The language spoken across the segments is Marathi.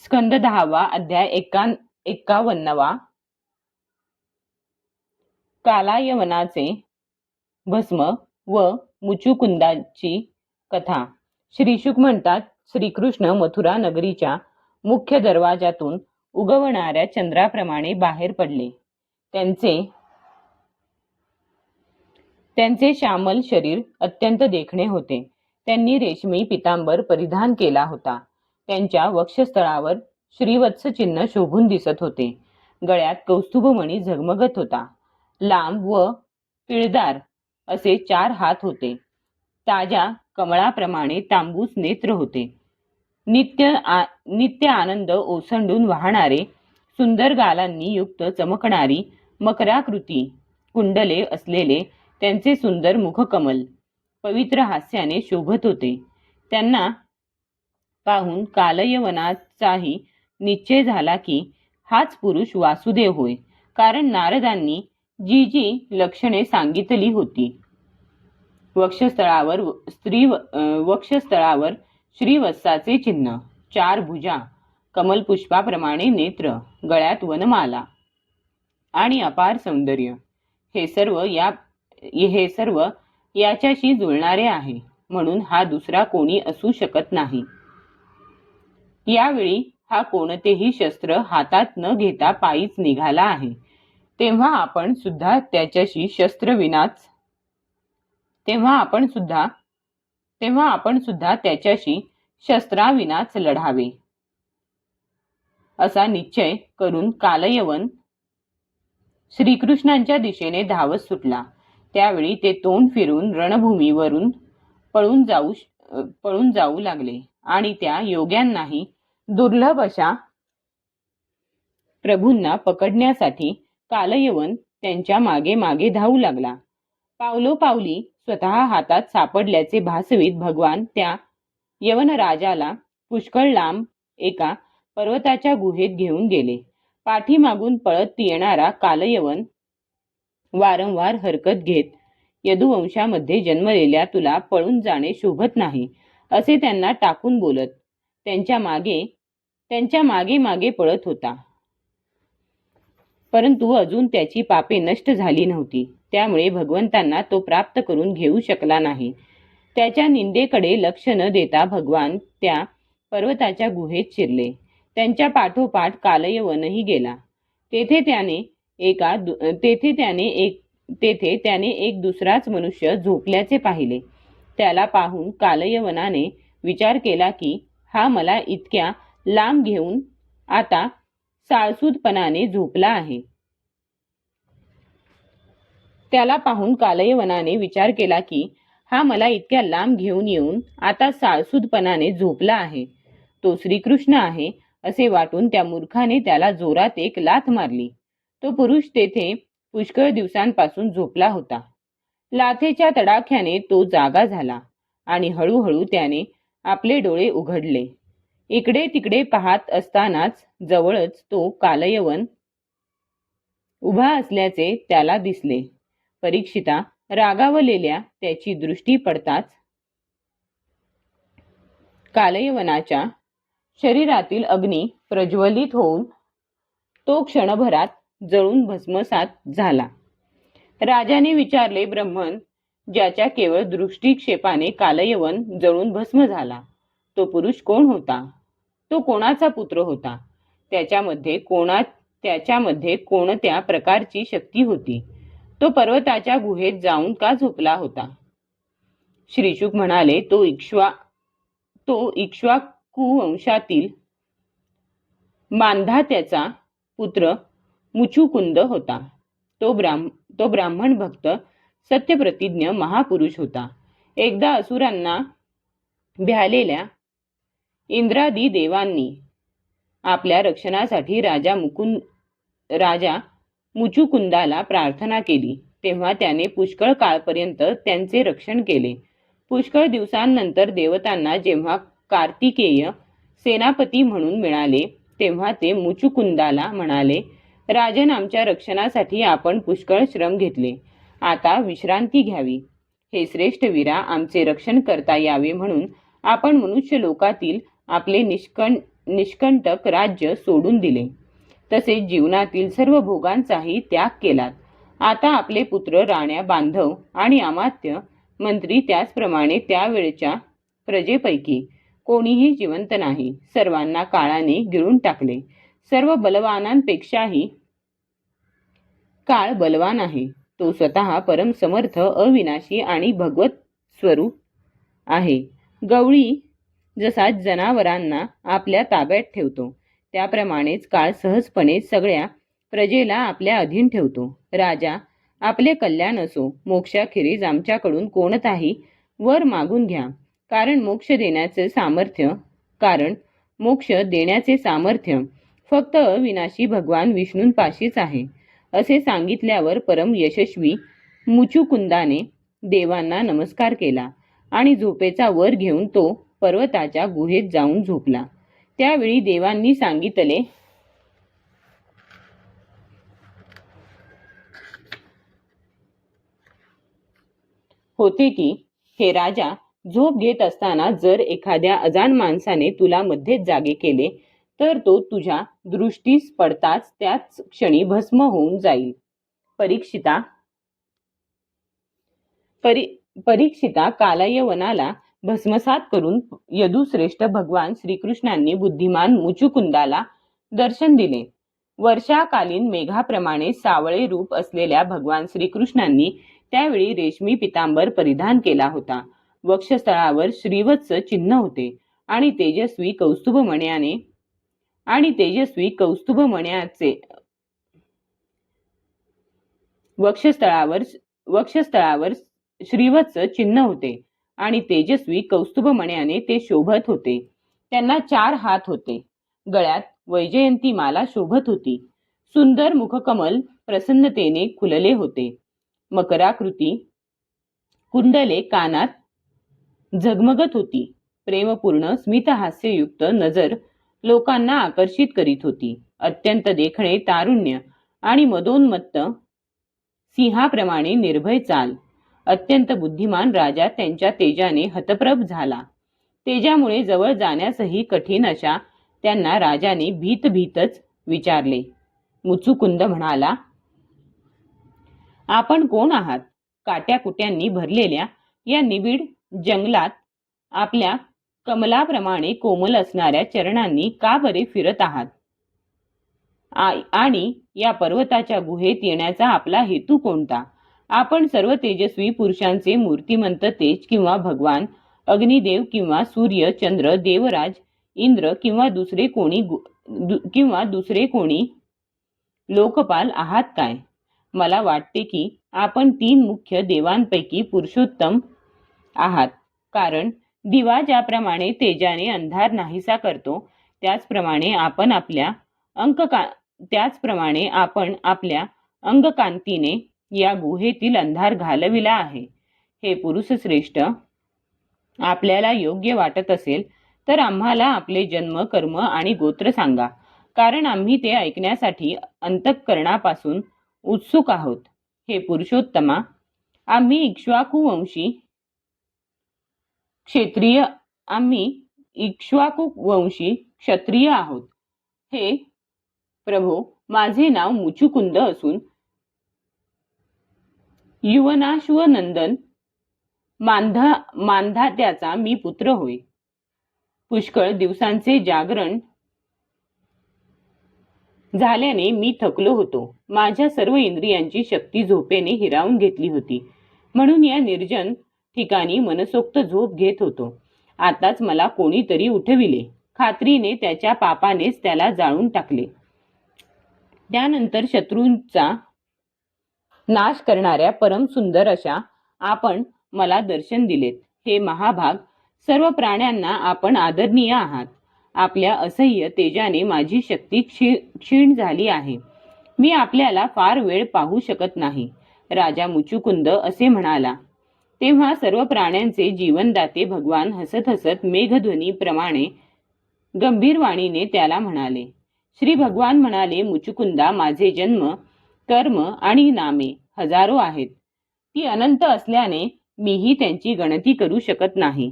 स्कंद 10वा अध्याय 51वा. कालायवनाचे भस्म व मुचुकुंदाची कथा. श्रीशुक म्हणतात, श्रीकृष्ण मथुरा नगरीच्या मुख्य दरवाजातून उगवणाऱ्या चंद्राप्रमाणे बाहेर पडले. त्यांचे श्यामल शरीर अत्यंत देखणे होते. त्यांनी रेशमी पितांबर परिधान केला होता. त्यांच्या वक्षस्थळावर श्रीवत्स चिन्ह शोभून दिसत होते. गळ्यात कौस्तुभमणी झगमगत होता. लांब व पिळदार असे 4 हात होते. ताज्या कमळाप्रमाणे तांबूस नेत्र होते. नित्य आनंद ओसंडून वाहणारे, सुंदर गालांनी युक्त चमकणारी मकराकृती कुंडले असलेले त्यांचे सुंदर मुखकमल पवित्र हास्याने शोभत होते. त्यांना पाहून कालयवनाचाही निश्चय झाला की हाच पुरुष वासुदेव होय. कारण नारदांनी जी जी लक्षणे सांगितली होती, वक्षस्थळावर श्रीवत्साचे चिन्ह, 4 भुजा, कमलपुष्पाप्रमाणे नेत्र, गळ्यात वनमाला आणि अपार सौंदर्य, हे सर्व याच्याशी जुळणारे आहे. म्हणून हा दुसरा कोणी असू शकत नाही. यावेळी हा कोणतेही शस्त्र हातात न घेता पायीच निघाला आहे. तेव्हा आपण सुद्धा त्याच्याशी शस्त्राविनाच लढावे, असा निश्चय करून कालयवन श्रीकृष्णांच्या दिशेने धावत सुटला. त्यावेळी ते तोंड फिरून रणभूमीवरून पळून जाऊ लागले आणि त्या योग्यांनाही दुर्लभ अशा प्रभूंना पकडण्यासाठी कालयवन त्यांच्या मागे मागे धावू लागला. पावलोपावली स्वतः हातात सापडल्याचे भासवीत भगवान त्या यवनराजाला पुष्कळ लांब एका पर्वताच्या गुहेत घेऊन गेले. पाठीमागून पळत येणारा कालयवन वारंवार हरकत घेत, यदुवंशामध्ये जन्मलेल्या तुला पळून जाणे शोभत नाही, असे त्यांना टाकून बोलत त्यांच्या मागे मागे पळत होता. परंतु अजून त्याची पापे नष्ट झाली नव्हती. त्यामुळे भगवंतांना तो प्राप्त करून घेऊ शकला नाही. त्याच्या निंदेकडे लक्ष न देता भगवान त्या पर्वताच्या गुहेत शिरले. त्यांच्या पाठोपाठ कालयवनही गेला. तेथे त्याने एक दुसराच मनुष्य झोपल्याचे पाहिले. त्याला पाहून कालयवनाने विचार केला की हा मला इतक्या लांब घेऊन आता साळसूदपणाने झोपला आहे. तो श्रीकृष्ण आहे असे वाटून त्या मूर्खाने त्याला जोरात एक लाथ मारली. तो पुरुष तेथे पुष्कळ दिवसांपासून झोपला होता. लाथेच्या तडाख्याने तो जागा झाला आणि हळूहळू त्याने आपले डोळे उघडले. इकडे तिकडे पाहत असतानाच जवळच तो कालयवन उभा असल्याचे त्याला दिसले. परीक्षिता, रागावलेल्या त्याची दृष्टी पडताच कालयवनाच्या शरीरातील अग्नी प्रज्वलित होऊन तो क्षणभरात जळून भस्मसात झाला. राजाने विचारले, ब्रह्मन, ज्याच्या केवळ दृष्टिक्षेपाने कालयवन जळून भस्म झाला, तो पुरुष कोण होता? तो कोणाचा पुत्र होता? त्याच्यामध्ये कोणत्या प्रकारची शक्ती होती? तो पर्वताच्या गुहेत जाऊन का झोपला होता? श्रीशुक म्हणाले, तो इक्ष्वाकु वंशातील मांधात्याचा पुत्र मुचुकुंद होता. तो ब्राह्मण भक्त, सत्यप्रतिज्ञ महापुरुष होता. एकदा असुरांना भ्यालेल्या इंद्रादी देवांनी आपल्या रक्षणासाठी राजा मुचुकुंदाला प्रार्थना केली. तेव्हा त्याने पुष्कळ काळपर्यंत त्यांचे रक्षण केले. पुष्कळ दिवसांनंतर देवतांना जेव्हा कार्तिकेय सेनापती म्हणून मिळाले, तेव्हा ते मुचुकुंदाला म्हणाले, राजन, आमच्या रक्षणासाठी आपण पुष्कळ श्रम घेतले. आता विश्रांती घ्यावी. हे श्रेष्ठ वीरा, आमचे रक्षण करता यावे म्हणून आपण मनुष्य लोकातील आपले निष्कंटक राज्य सोडून दिले. तसेच जीवनातील सर्व भोगांचाही त्याग केलात. आता आपले पुत्र, राण्या, बांधव आणि अमात्य मंत्री, त्याचप्रमाणे त्यावेळच्या प्रजेपैकी कोणीही जिवंत नाही. सर्वांना काळाने गिळून टाकले. सर्व बलवानांपेक्षाही काळ बलवान आहे. तो स्वतः परम समर्थ, अविनाशी आणि भगवत स्वरूप आहे. गवळी जसा जनावरांना आपल्या ताब्यात ठेवतो, त्याप्रमाणेच काळ सहजपणे सगळ्या प्रजेला आपल्या अधीन ठेवतो. राजा, आपले कल्याण असो. मोक्षाखेरीज आमच्याकडून कोणताही वर मागून घ्या, कारण मोक्ष देण्याचे सामर्थ्य फक्त अविनाशी भगवान विष्णूंपाशीच आहे. असे सांगितल्यावर परम यशस्वी मुचुकुंदाने देवांना नमस्कार केला आणि झोपेचा वर घेऊन तो पर्वताच्या गुहेत जाऊन झोपला. त्यावेळी देवांनी सांगितले होते की, हे राजा, झोप घेत असताना जर एखाद्या अजाण माणसाने तुला मध्येच जागे केले तर तो तुझ्या दृष्टीस पडताच त्याच क्षणी भस्म होऊन जाईल. परीक्षिता, कालयवनाला भस्मसात करून यदुश्रेष्ठ भगवान श्रीकृष्णांनी बुद्धिमान मुचुकुंदाला दर्शन दिले. वर्षाकालीन मेघाप्रमाणे सावळे रूप असलेल्या भगवान श्रीकृष्णांनी त्यावेळी रेशमी पितांबर परिधान केला होता. वक्षस्थळावर श्रीवत्स चिन्ह होते आणि तेजस्वी कौस्तुभमण्याचे वक्षस्थळावर श्रीवत्स चिन्ह होते आणि तेजस्वी कौस्तुभमण्याने ते शोभत होते. त्यांना 4 हात होते. गळ्यात वैजयंती माला शोभत होती. सुंदर मुखकमल प्रसन्नतेने खुलले होते. मकराकृती कुंडले कानात झगमगत होती. प्रेमपूर्ण स्मितहास्ययुक्त नजर लोकांना आकर्षित करीत होती. अत्यंत देखणे तारुण्य आणि मदोन्मत्त सिंहाप्रमाणे निर्भय चाल. अत्यंत बुद्धिमान राजा त्यांच्या तेजाने हतप्रभ झाला. तेजामुळे जवळ जाण्यासही कठीण अशा त्यांना राजाने भीतच विचारले. मुचुकुंद म्हणाला, आपण कोण आहात? काट्याकुट्यांनी भरलेल्या या निबिड जंगलात आपल्या कमलाप्रमाणे कोमल असणाऱ्या चरणांनी का बरे फिरत आहात? आणि या पर्वताच्या गुहेत येण्याचा आपला हेतू कोणता? आपण सर्व तेजस्वी पुरुषांचे मूर्तिमंत तेज किंवा भगवान, अग्निदेव किंवा सूर्य, चंद्र, देवराज, इंद्र किंवा दुसरे कोणी लोकपाल आहात काय? मला वाटते की आपण 3 मुख्य देवांपैकी पुरुषोत्तम आहात. कारण दिवा ज्याप्रमाणे तेजाने अंधार नाहीसा करतो, त्याचप्रमाणे आपण आपल्या अंगकांतीने या गुहेतील अंधार घालविला आहे. हे पुरुष श्रेष्ठ, आपल्याला योग्य वाटत असेल तर आम्हाला आपले जन्म, कर्म आणि गोत्र सांगा, कारण आम्ही ते ऐकण्यासाठी अंतःकरणापासून उत्सुक आहोत. हे पुरुषोत्तमा, आम्ही इक्ष्वाकू वंशी क्षत्रिय आहोत. हे प्रभो, माझे नाव मुचुकुंद असून युवनाश्वनंदन मांधात्याचा मी पुत्र होय. पुष्कळ दिवसांचे जागरण झाल्याने मी थकलो होतो. माझ्या सर्व इंद्रियांची शक्ती झोपेने हिरावून घेतली होती, म्हणून या निर्जन ठिकाणी मनसोक्त झोप घेत होतो. आताच मला कोणीतरी उठविले. खात्रीने त्याच्या पापानेच त्याला जाळून टाकले. त्यानंतर शत्रूंचा नाश करणाऱ्या परम सुंदर अशा आपण मला दर्शन दिलेत. हे महाभाग, सर्व प्राण्यांना आपण आदरणीय आहात. आपल्या असह्य तेजाने माझी शक्ती क्षीण झाली आहे. मी आपल्याला फार वेळ पाहू शकत नाही. राजा मुचुकुंद असे म्हणाला तेव्हा सर्व प्राण्यांचे जीवनदाते भगवान हसत हसत मेघध्वनीप्रमाणे गंभीर वाणीने त्याला म्हणाले. श्री भगवान म्हणाले, मुचुकुंदा, माझे जन्म, कर्म आणि नामे हजारो आहेत. ती अनंत असल्याने मीही त्यांची गणती करू शकत नाही.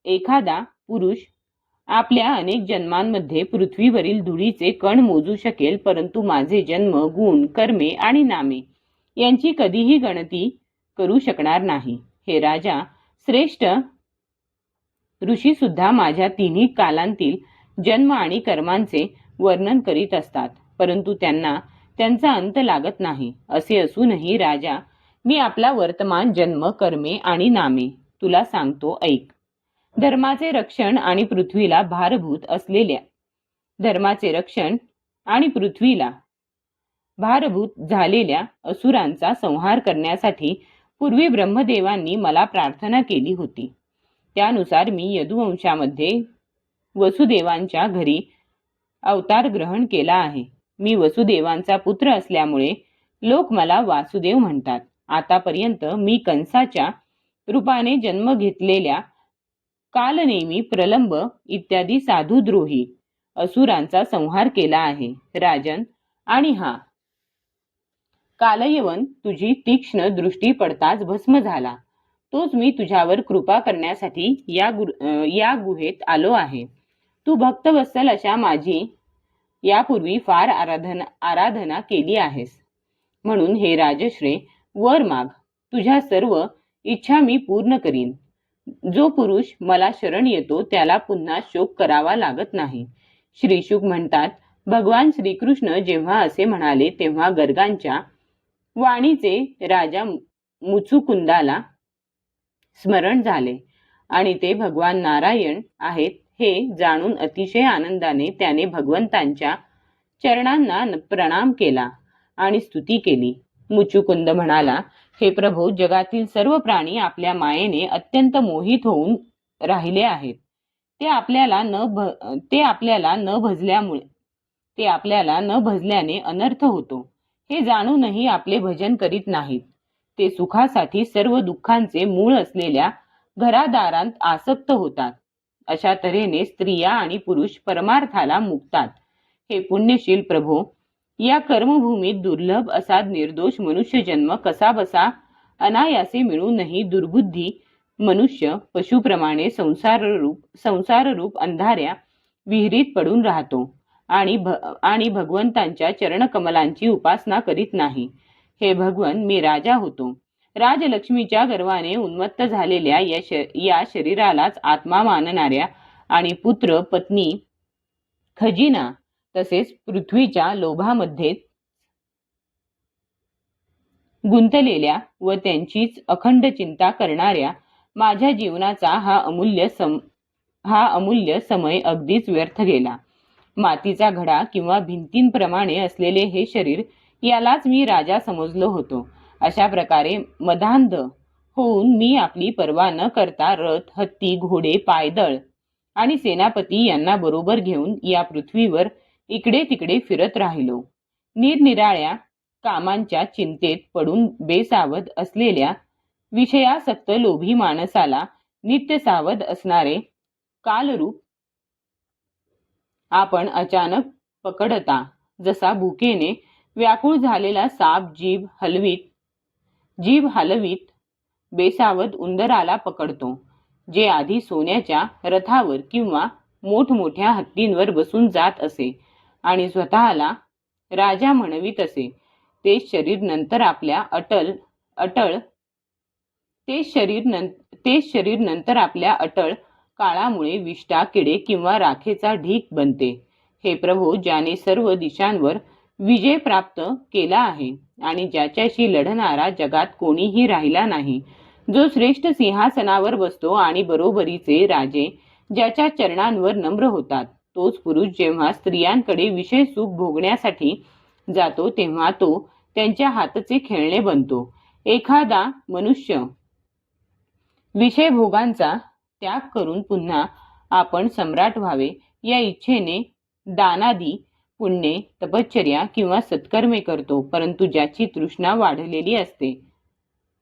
एखादा पुरुष आपल्या अनेक जन्मांमध्ये पृथ्वीवरील धुळीचे कण मोजू शकेल, परंतु माझे जन्म, गुण, कर्मे आणि नामे यांची कधीही गणती करू शकणार नाही. हे राजा, श्रेष्ठ ऋषी सुद्धा माझ्या तिन्ही कालांतील जन्म आणि कर्मांचे वर्णन करीत असतात, परंतु त्यांना त्यांचा अंत लागत नाही. असे असूनही राजा, मी आपला वर्तमान जन्म, कर्मे आणि नामे तुला सांगतो, ऐक. धर्माचे रक्षण आणि पृथ्वीला भारभूत असलेल्या धर्माचे रक्षण आणि पृथ्वीला भारभूत झालेल्या असुरांचा संहार करण्यासाठी पूर्वी ब्रह्मदेवांनी मला प्रार्थना केली होती. त्यानुसार मी यदुवंशामध्ये वसुदेवांच्या घरी अवतार ग्रहण केला आहे. मी वसुदेवांचा पुत्र असल्यामुळे लोक मला वासुदेव म्हणतात. आतापर्यंत मी कंसाच्या रूपाने जन्म घेतलेल्या कालनेमी, प्रलंब इत्यादी साधुद्रोही असुरांचा संहार केला आहे. राजन, आणि हा कालयवन तुझी तीक्ष्ण दृष्टी पडताच भस्म झाला. तोच मी तुझ्यावर कृपा करण्यासाठी या गुहेत आलो आहे. तू भक्तवत्सल अशा माझी यापूर्वी फार आराधना केली आहेस, म्हणून हे राजश्रे, वर माग. तुझ्या सर्व इच्छा मी पूर्ण करीन. जो पुरुष मला शरण येतो त्याला पुन्हा शोक करावा लागत नाही. श्रीशुक म्हणतात, भगवान श्रीकृष्ण जेव्हा असे म्हणाले तेव्हा गर्गांच्या वाणीचे राजा मुचुकुंदाला स्मरण झाले आणि ते भगवान नारायण आहेत हे जाणून अतिशय आनंदाने त्याने भगवंतांच्या चरणांना प्रणाम केला आणि स्तुती केली. मुचुकुंद म्हणाला, हे प्रभो, जगातील सर्व प्राणी आपल्या मायेने अत्यंत मोहित होऊन राहिले आहेत. ते आपल्याला न भजल्याने अनर्थ होतो. हे जाणूनही आपले भजन करीत नाहीत. ते सुखासाठी सर्व दुःखांचे मूळ असलेल्या घरादारांत आसक्त होतात. अशा तऱ्हेने स्त्रिया आणि पुरुष परमार्थाला मुक्तात. हे पुण्यशील प्रभो, या कर्मभूमीत दुर्लभ असा निर्दोष मनुष्य जन्म कसा बसा अनायासे मिळूनही दुर्बुद्धी मनुष्य पशुप्रमाणे संसाररूप अंधाऱ्या विहिरीत पडून राहतो आणि भगवंतांच्या चरणकमलांची उपासना करीत नाही. हे भगवन, मी राजा होतो. राजलक्ष्मीच्या गर्वाने उन्मत्त झालेल्या या शरीरालाच आत्मा मानणाऱ्या आणि पुत्र, पत्नी, खजिना तसेच पृथ्वीच्या लोभामध्ये गुंतलेल्या व त्यांचीच अखंड चिंता करणाऱ्या माझ्या जीवनाचा हा अमूल्य समय अगदीच व्यर्थ गेला. मातीचा घडा किंवा भिंतींप्रमाणे असलेले हे शरीर, यालाच मी राजा समजलो होतो. अशा प्रकारे मदांध होऊन मी आपली पर्वा न करता रथ, हत्ती, घोडे, पायदळ आणि सेनापती यांना बरोबर घेऊन या पृथ्वीवर इकडे तिकडे फिरत राहिलो. निरनिराळ्या कामांच्या चिंतेत पडून बेसावध असलेल्या विषयासक्त लोभी माणसाला नित्य सावध असणारे कालरूप आपण अचानक पकडता, जसा भुकेने व्याकुळ झालेला साप जीभ हलवीत बेसावध उंदराला पकडतो, जे आधी सोन्याच्या रथावर किंवा मोठमोठ्या हत्तींवर बसून जात असे आणि स्वतःला राजा म्हणवीत असे. तेच शरीर नंतर आपल्या अटळ काळामुळे विष्ठा, किडे किंवा राखेचा ढीग बनते. हे प्रभो, ज्याने सर्व दिशांवर विजय प्राप्त केला आहे आणि ज्याच्याशी लढणारा जगात कोणीही राहिला नाही, जो श्रेष्ठ सिंहासनावर बसतो आणि बरोबरीचे राजे ज्याच्या चरणांवर नम्र होतात, तोच पुरुष जेव्हा स्त्रियांकडे विषय सुख भोगण्यासाठी जातो तेव्हा तो त्यांच्या हातचे खेळणे बनतो. एखादा मनुष्य विषय भोगांचा त्याग करून पुन्हा आपण सम्राट व्हावे या इच्छेने दानादी पुण्ये, तपश्चर्या किंवा सत्कर्मे करतो, परंतु ज्याची तृष्णा वाढलेली असते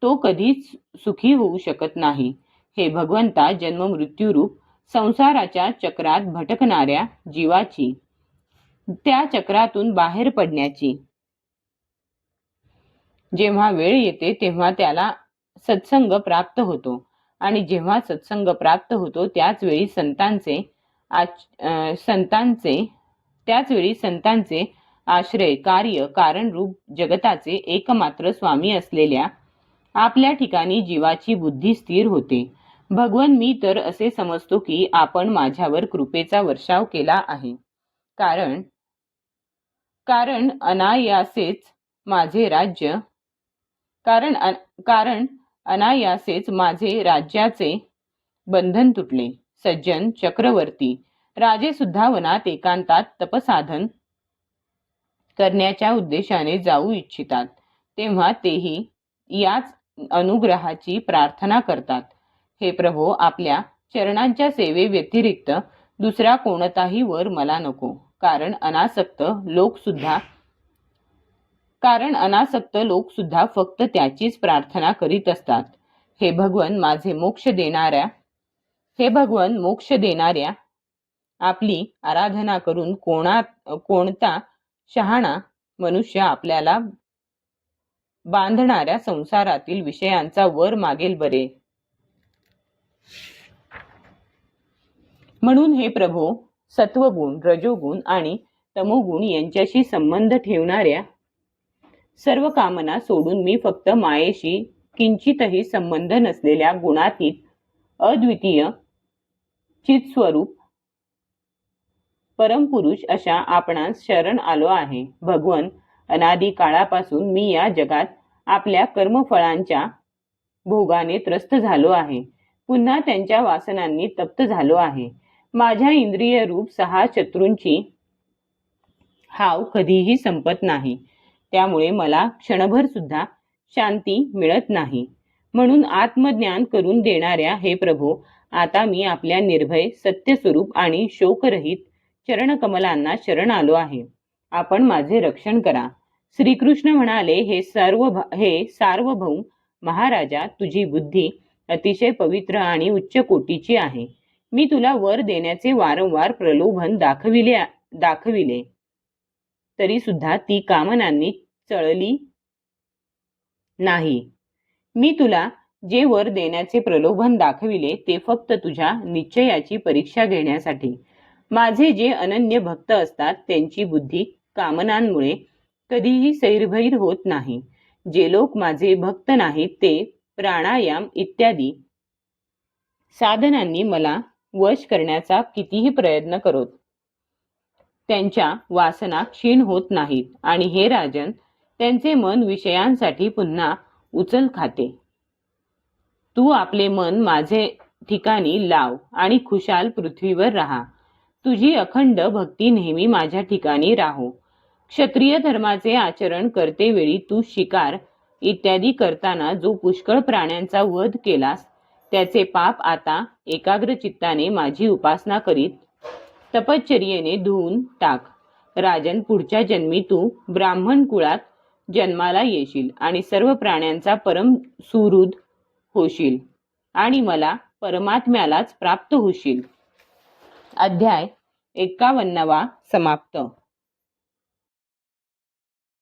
तो कधीच सुखी होऊ शकत नाही. हे भगवंता, जन्म मृत्यूरूप संसाराच्या चक्रात भटकणाऱ्या जीवाची त्या चक्रातून बाहेर पडण्याची जेव्हा वेळ येते तेव्हा त्याला सत्संग प्राप्त होतो आणि जेव्हा सत्संग प्राप्त होतो त्याच वेळी संतांचे संतांचे आश्रय, कार्य, कारणरूप जगताचे एकमात्र स्वामी असलेल्या आपल्या ठिकाणी जीवाची बुद्धी स्थिर होते. भगवन, मी तर असे समजतो की आपण माझ्यावर कृपेचा वर्षाव केला आहे. कारण अनायासेच माझे राज्याचे बंधन तुटले. सज्जन, चक्रवर्ती, राजे सुद्धा वनात एकांतात तपसाधन करण्याच्या उद्देशाने जाऊ इच्छितात, तेव्हा तेही याच अनुग्रहाची प्रार्थना करतात. हे प्रभो, आपल्या चरणांच्या सेवे व्यतिरिक्त दुसरा कोणताही वर मला नको. कारण अनासक्त लोक सुद्धा फक्त त्याचीच प्रार्थना करीत असतात. हे भगवन, मोक्ष देणाऱ्या आपली आराधना करून कोणता शहाणा मनुष्य आपल्याला बांधणाऱ्या संसारातील विषयांचा वर मागेल बरे? म्हणून हे प्रभो, सत्वगुण, रजोगुण आणि तमोगुण यांच्याशी संबंध ठेवणाऱ्या सर्व कामना सोडून मी फक्त मायेशी किंचितही संबंध नसलेल्या गुणातीत अद्वितीय चित्स्वरूप परमपुरुष अशा आपणास शरण आलो आहे. भगवन, अनादी काळापासून मी या जगात आपल्या कर्मफळांच्या भोगाने त्रस्त झालो आहे. पुन्हा त्यांच्या वासनांनी तप्त झालो आहे. माझ्या इंद्रिय रूप 6 शत्रूंची हाव कधीही संपत नाही. त्यामुळे मला क्षणभर सुद्धा शांती मिळत नाही. म्हणून आत्मज्ञान करून देणाऱ्या हे प्रभो, आता मी आपल्या निर्भय, सत्यस्वरूप आणि शोकरहित चरणकमलांना शरण आलो आहे. आपण माझे रक्षण करा. श्रीकृष्ण म्हणाले, हे सार्वभौम महाराजा, तुझी बुद्धी अतिशय पवित्र आणि उच्च कोटीची आहे. मी तुला वर देण्याचे वारंवार प्रलोभन दाखविले तरी सुद्धा ती कामनांनी चळली नाही. मी तुला जे वर देण्याचे प्रलोभन दाखविले ते फक्त तुझ्या निश्चयाची परीक्षा घेण्यासाठी. माझे जे अनन्य भक्त असतात त्यांची बुद्धी कामनांमुळे कधीही सैरभैर होत नाही. जे लोक माझे भक्त नाहीत ते प्राणायाम इत्यादी साधनांनी मला वश करण्याचा कितीही प्रयत्न करोत, त्यांच्या वासना क्षीण होत नाहीत आणि हे राजन, त्यांचे मन विषयांसाठी पुन्हा उचल खाते. तू आपले मन माझे ठिकाणी लाव आणि खुशाल पृथ्वीवर राहा. तुझी अखंड भक्ती नेहमी माझ्या ठिकाणी राहो. क्षत्रिय धर्माचे आचरण करते वेळी तू शिकार इत्यादी करताना जो पुष्कळ प्राण्यांचा वध केलास, त्याचे पाप आता एकाग्र चित्ताने माझी उपासना करीत तपश्चर्येने धुवून टाक. राजन, पुढच्या जन्मी तू ब्राह्मण कुळात जन्माला येशील आणि सर्व प्राण्यांचा परम सुहृद होशील आणि मला परमात्म्यालाच प्राप्त होशील. अध्याय 51 समाप्त.